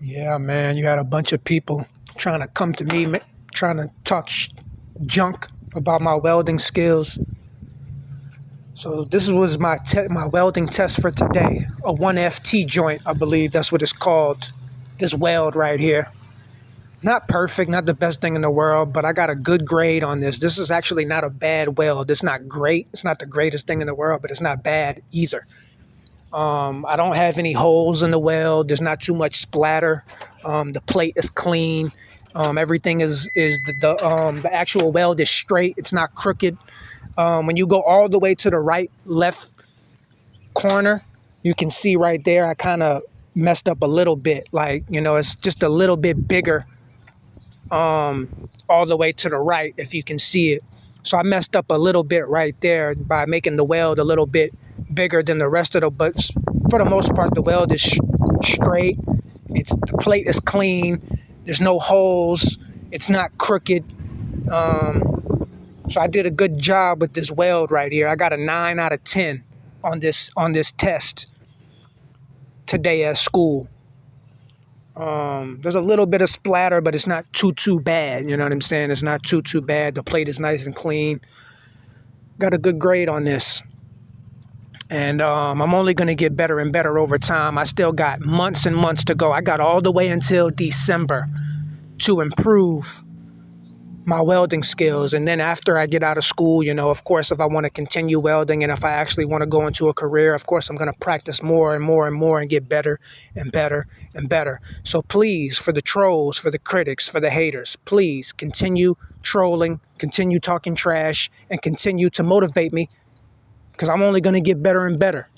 Yeah, man, you had a bunch of people trying to come to me, trying to talk junk about my welding skills. So this was my welding test for today. A 1FT joint, I believe that's what it's called. This weld right here. Not perfect, not the best thing in the world, but I got a good grade on this. This is actually not a bad weld. It's not great. It's not the greatest thing in the world, but it's not bad either. I don't have any holes in the weld. There's not too much splatter. The plate is clean. Everything is the actual weld is straight. It's not crooked. When you go all the way to the left corner, you can see right there. I kind of messed up a little bit. Like, it's just a little bit bigger. All the way to the right, if you can see it. So I messed up a little bit right there by making the weld a little bit bigger than the rest of but for the most part, the weld is straight. The plate is clean. There's no holes. It's not crooked. So I did a good job with this weld right here. I got a 9 out of 10 on this test today at school. There's a little bit of splatter, but it's not too bad. You know what I'm saying? It's not too bad. The plate is nice and clean. Got a good grade on this. And I'm only going to get better and better over time. I still got months and months to go. I got all the way until December to improve my welding skills. And then after I get out of school, of course, if I want to continue welding and if I actually want to go into a career, of course, I'm going to practice more and more and more and get better and better and better. So please, for the trolls, for the critics, for the haters, please continue trolling, continue talking trash, and continue to motivate me because I'm only going to get better and better.